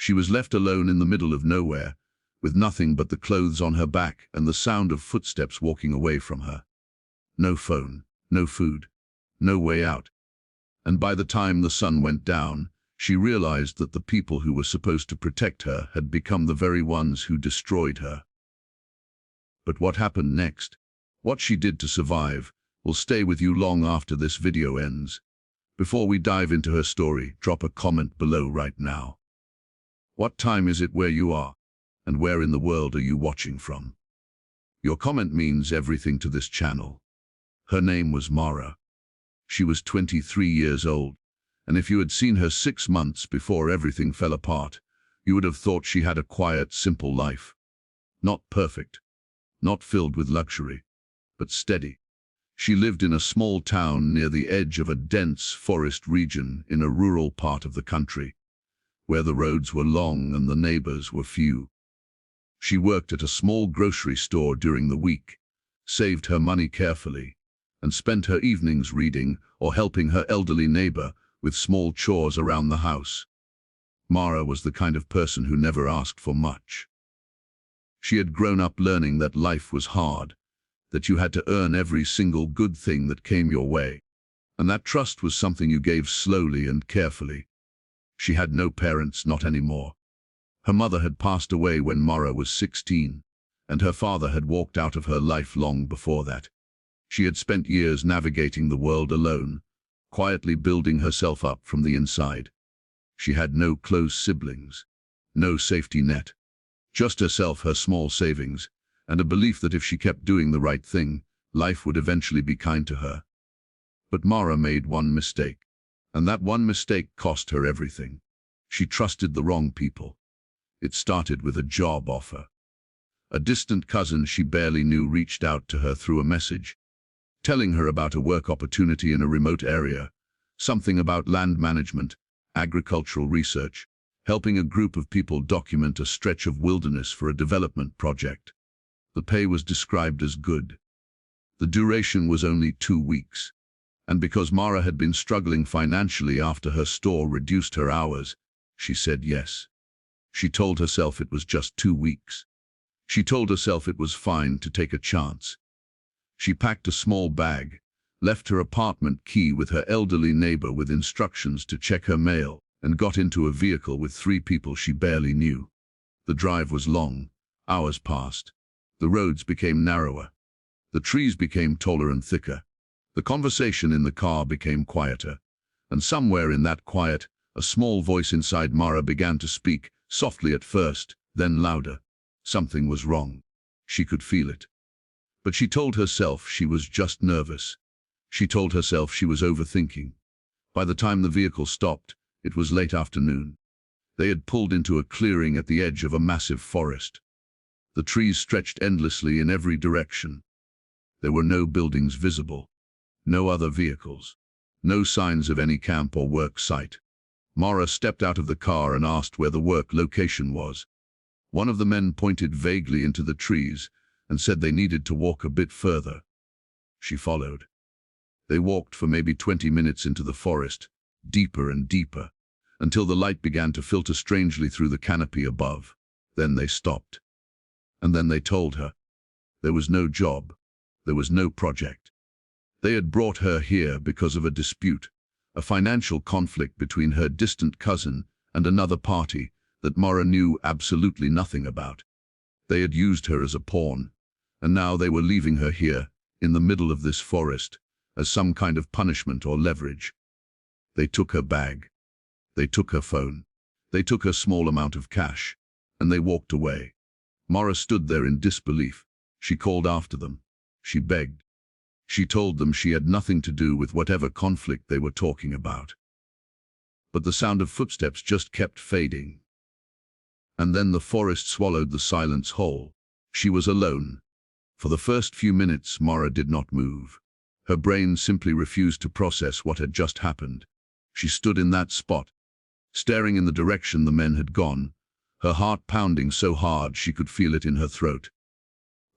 She was left alone in the middle of nowhere, with nothing but the clothes on her back and the sound of footsteps walking away from her. No phone, no food, no way out. And by the time the sun went down, she realized that the people who were supposed to protect her had become the very ones who destroyed her. But what happened next, what she did to survive, will stay with you long after this video ends. Before we dive into her story, drop a comment below right now. What time is it where you are? And where in the world are you watching from? Your comment means everything to this channel. Her name was Mara. She was 23 years old, and if you had seen her 6 months before everything fell apart, you would have thought she had a quiet, simple life. Not perfect, not filled with luxury, but steady. She lived in a small town near the edge of a dense forest region in a rural part of the country, where the roads were long and the neighbors were few. She worked at a small grocery store during the week, saved her money carefully, and spent her evenings reading or helping her elderly neighbor with small chores around the house. Mara was the kind of person who never asked for much. She had grown up learning that life was hard, that you had to earn every single good thing that came your way, and that trust was something you gave slowly and carefully. She had no parents, not anymore. Her mother had passed away when Mara was 16, and her father had walked out of her life long before that. She had spent years navigating the world alone, quietly building herself up from the inside. She had no close siblings, no safety net, just herself, her small savings, and a belief that if she kept doing the right thing, life would eventually be kind to her. But Mara made one mistake, and that one mistake cost her everything. She trusted the wrong people. It started with a job offer. A distant cousin she barely knew reached out to her through a message, telling her about a work opportunity in a remote area, something about land management, agricultural research, helping a group of people document a stretch of wilderness for a development project. The pay was described as good. The duration was only 2 weeks, and because Mara had been struggling financially after her store reduced her hours, she said yes. She told herself it was just 2 weeks. She told herself it was fine to take a chance. She packed a small bag, left her apartment key with her elderly neighbor with instructions to check her mail, and got into a vehicle with 3 people she barely knew. The drive was long. Hours passed. The roads became narrower. The trees became taller and thicker. The conversation in the car became quieter, and somewhere in that quiet, a small voice inside Mara began to speak, softly at first, then louder. Something was wrong. She could feel it. But she told herself she was just nervous. She told herself she was overthinking. By the time the vehicle stopped, it was late afternoon. They had pulled into a clearing at the edge of a massive forest. The trees stretched endlessly in every direction. There were no buildings visible, no other vehicles, no signs of any camp or work site. Mara stepped out of the car and asked where the work location was. One of the men pointed vaguely into the trees and said they needed to walk a bit further. She followed. They walked for maybe 20 minutes into the forest, deeper and deeper, until the light began to filter strangely through the canopy above. Then they stopped. And then they told her. There was no job. There was no project. They had brought her here because of a dispute, a financial conflict between her distant cousin and another party that Mara knew absolutely nothing about. They had used her as a pawn, and now they were leaving her here, in the middle of this forest, as some kind of punishment or leverage. They took her bag. They took her phone. They took her small amount of cash, and they walked away. Mara stood there in disbelief. She called after them. She begged. She told them she had nothing to do with whatever conflict they were talking about. But the sound of footsteps just kept fading. And then the forest swallowed the silence whole. She was alone. For the first few minutes, Mara did not move. Her brain simply refused to process what had just happened. She stood in that spot, staring in the direction the men had gone, her heart pounding so hard she could feel it in her throat.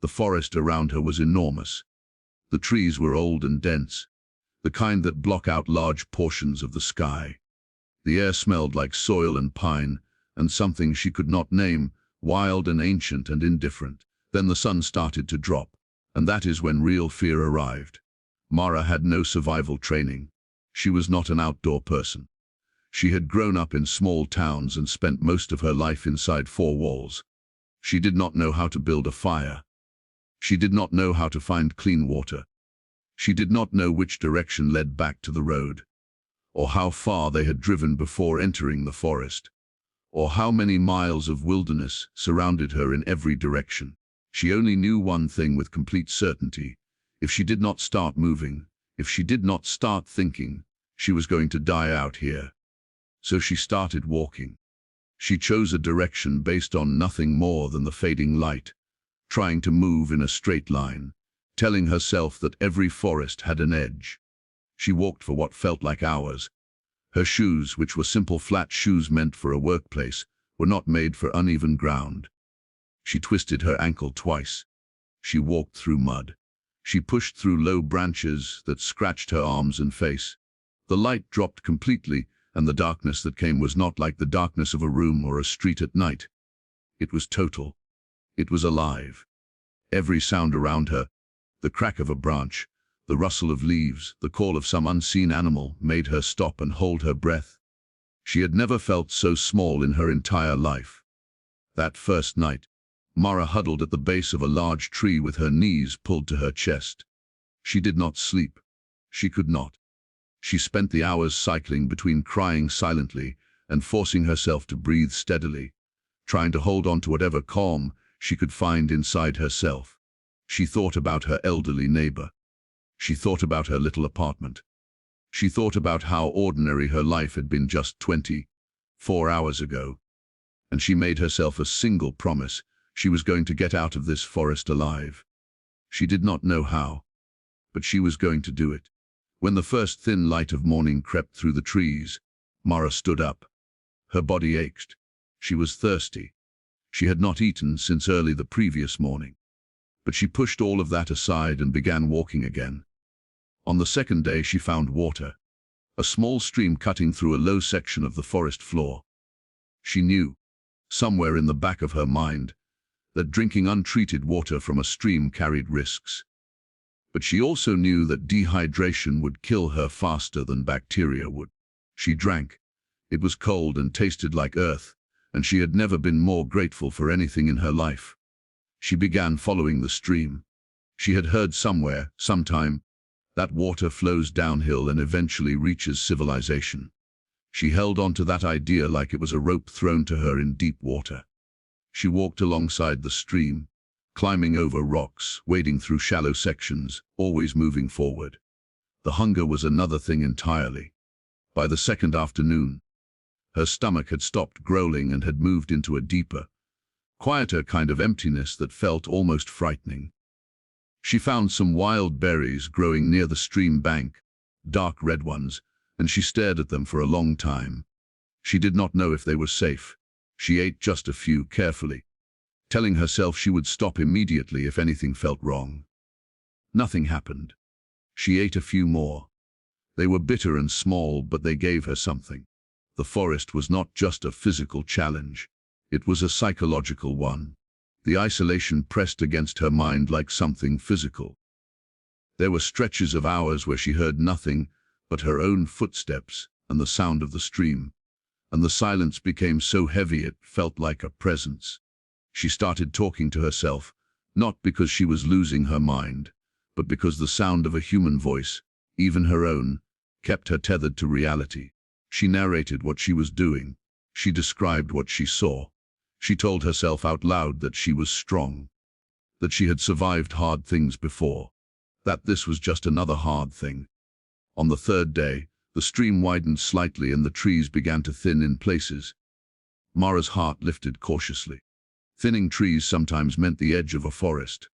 The forest around her was enormous. The trees were old and dense, the kind that block out large portions of the sky. The air smelled like soil and pine, and something she could not name, wild and ancient and indifferent. Then the sun started to drop, and that is when real fear arrived. Mara had no survival training. She was not an outdoor person. She had grown up in small towns and spent most of her life inside four walls. She did not know how to build a fire. She did not know how to find clean water. She did not know which direction led back to the road, or how far they had driven before entering the forest, or how many miles of wilderness surrounded her in every direction. She only knew one thing with complete certainty. If she did not start moving, if she did not start thinking, she was going to die out here. So she started walking. She chose a direction based on nothing more than the fading light, trying to move in a straight line, telling herself that every forest had an edge. She walked for what felt like hours. Her shoes, which were simple flat shoes meant for a workplace, were not made for uneven ground. She twisted her ankle twice. She walked through mud. She pushed through low branches that scratched her arms and face. The light dropped completely, and the darkness that came was not like the darkness of a room or a street at night. It was total. It was alive. Every sound around her, the crack of a branch, the rustle of leaves, the call of some unseen animal, made her stop and hold her breath. She had never felt so small in her entire life. That first night, Mara huddled at the base of a large tree with her knees pulled to her chest. She did not sleep. She could not. She spent the hours cycling between crying silently and forcing herself to breathe steadily, trying to hold on to whatever calm she could find inside herself. She thought about her elderly neighbor. She thought about her little apartment. She thought about how ordinary her life had been just 24 hours ago. And she made herself a single promise: she was going to get out of this forest alive. She did not know how, but she was going to do it. When the first thin light of morning crept through the trees, Mara stood up. Her body ached. She was thirsty. She had not eaten since early the previous morning. But she pushed all of that aside and began walking again. On the second day she found water, a small stream cutting through a low section of the forest floor. She knew, somewhere in the back of her mind, that drinking untreated water from a stream carried risks. But she also knew that dehydration would kill her faster than bacteria would. She drank. It was cold and tasted like earth, and she had never been more grateful for anything in her life. She began following the stream. She had heard somewhere, sometime, that water flows downhill and eventually reaches civilization. She held on to that idea like it was a rope thrown to her in deep water. She walked alongside the stream, climbing over rocks, wading through shallow sections, always moving forward. The hunger was another thing entirely. By the second afternoon, her stomach had stopped growling and had moved into a deeper, quieter kind of emptiness that felt almost frightening. She found some wild berries growing near the stream bank, dark red ones, and she stared at them for a long time. She did not know if they were safe. She ate just a few carefully, telling herself she would stop immediately if anything felt wrong. Nothing happened. She ate a few more. They were bitter and small, but they gave her something. The forest was not just a physical challenge. It was a psychological one. The isolation pressed against her mind like something physical. There were stretches of hours where she heard nothing but her own footsteps and the sound of the stream, and the silence became so heavy it felt like a presence. She started talking to herself, not because she was losing her mind, but because the sound of a human voice, even her own, kept her tethered to reality. She narrated what she was doing. She described what she saw. She told herself out loud that she was strong, that she had survived hard things before, that this was just another hard thing. On the third day, the stream widened slightly and the trees began to thin in places. Mara's heart lifted cautiously. Thinning trees sometimes meant the edge of a forest.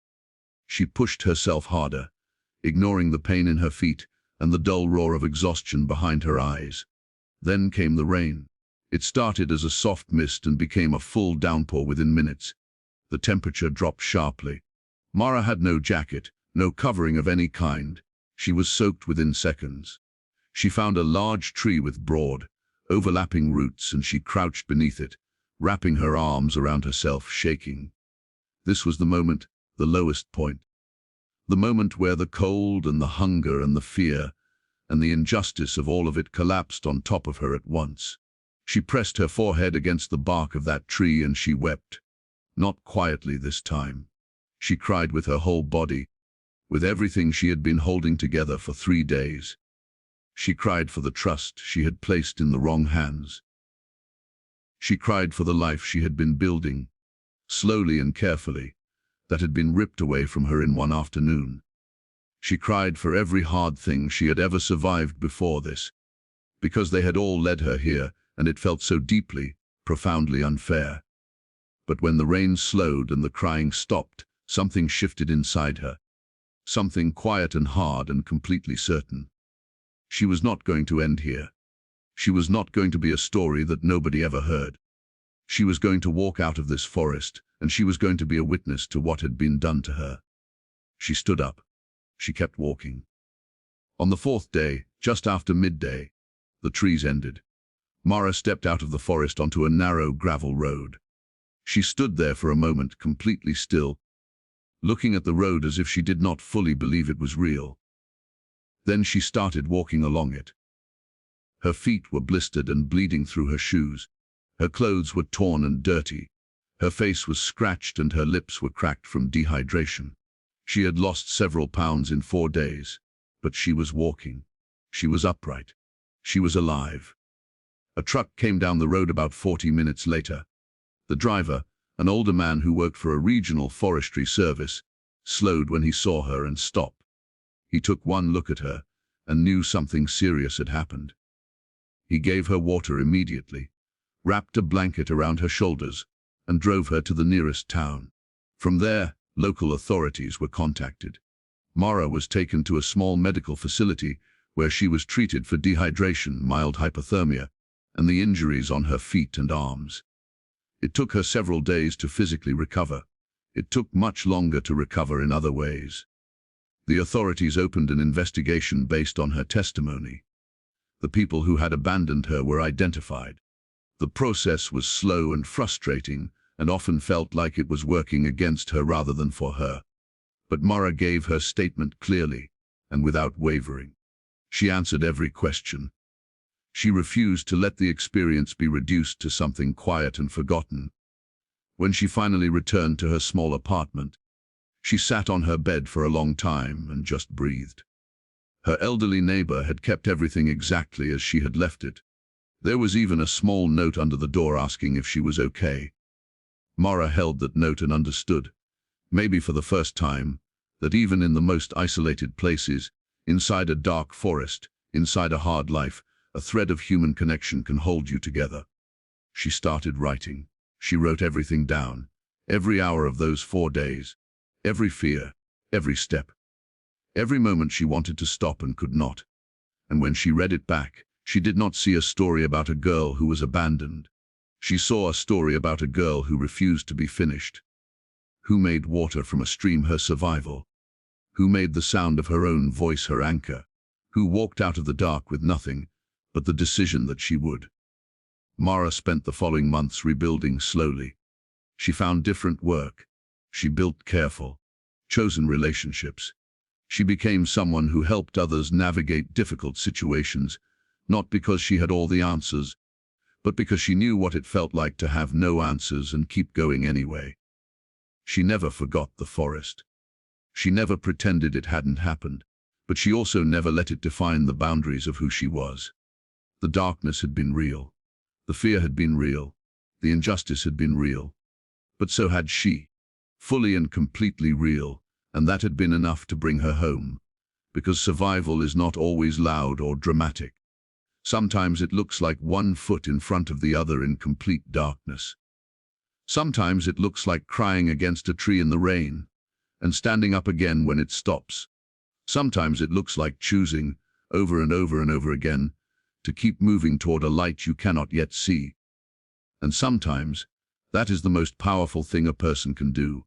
She pushed herself harder, ignoring the pain in her feet and the dull roar of exhaustion behind her eyes. Then came the rain. It started as a soft mist and became a full downpour within minutes. The temperature dropped sharply. Mara had no jacket, no covering of any kind. She was soaked within seconds. She found a large tree with broad, overlapping roots and she crouched beneath it, wrapping her arms around herself, shaking. This was the moment, the lowest point. The moment where the cold and the hunger and the fear and the injustice of all of it collapsed on top of her at once. She pressed her forehead against the bark of that tree and she wept. Not quietly this time. She cried with her whole body, with everything she had been holding together for 3 days. She cried for the trust she had placed in the wrong hands. She cried for the life she had been building, slowly and carefully, that had been ripped away from her in one afternoon. She cried for every hard thing she had ever survived before this, because they had all led her here, and it felt so deeply, profoundly unfair. But when the rain slowed and the crying stopped, something shifted inside her. Something quiet and hard and completely certain. She was not going to end here. She was not going to be a story that nobody ever heard. She was going to walk out of this forest, and she was going to be a witness to what had been done to her. She stood up. She kept walking. On the 4th day, just after midday, the trees ended. Mara stepped out of the forest onto a narrow gravel road. She stood there for a moment, completely still, looking at the road as if she did not fully believe it was real. Then she started walking along it. Her feet were blistered and bleeding through her shoes. Her clothes were torn and dirty. Her face was scratched and her lips were cracked from dehydration. She had lost several pounds in 4 days, but she was walking. She was upright. She was alive. A truck came down the road about 40 minutes later. The driver, an older man who worked for a regional forestry service, slowed when he saw her and stopped. He took one look at her and knew something serious had happened. He gave her water immediately, wrapped a blanket around her shoulders, and drove her to the nearest town. From there, local authorities were contacted. Mara was taken to a small medical facility where she was treated for dehydration, mild hypothermia, and the injuries on her feet and arms. It took her several days to physically recover. It took much longer to recover in other ways. The authorities opened an investigation based on her testimony. The people who had abandoned her were identified. The process was slow and frustrating, and often felt like it was working against her rather than for her. But Mara gave her statement clearly and without wavering. She answered every question. She refused to let the experience be reduced to something quiet and forgotten. When she finally returned to her small apartment, she sat on her bed for a long time and just breathed. Her elderly neighbor had kept everything exactly as she had left it. There was even a small note under the door asking if she was okay. Mara held that note and understood, maybe for the first time, that even in the most isolated places, inside a dark forest, inside a hard life, a thread of human connection can hold you together. She started writing. She wrote everything down, every hour of those 4 days, every fear, every step, every moment she wanted to stop and could not. And when she read it back, she did not see a story about a girl who was abandoned. She saw a story about a girl who refused to be finished, who made water from a stream her survival, who made the sound of her own voice her anchor, who walked out of the dark with nothing but the decision that she would. Mara spent the following months rebuilding slowly. She found different work. She built careful, chosen relationships. She became someone who helped others navigate difficult situations, not because she had all the answers, but because she knew what it felt like to have no answers and keep going anyway. She never forgot the forest. She never pretended it hadn't happened, but she also never let it define the boundaries of who she was. The darkness had been real. The fear had been real. The injustice had been real. But so had she, fully and completely real, and that had been enough to bring her home, because survival is not always loud or dramatic. Sometimes it looks like one foot in front of the other in complete darkness. Sometimes it looks like crying against a tree in the rain and standing up again when it stops. Sometimes it looks like choosing, over and over and over again, to keep moving toward a light you cannot yet see. And sometimes that is the most powerful thing a person can do.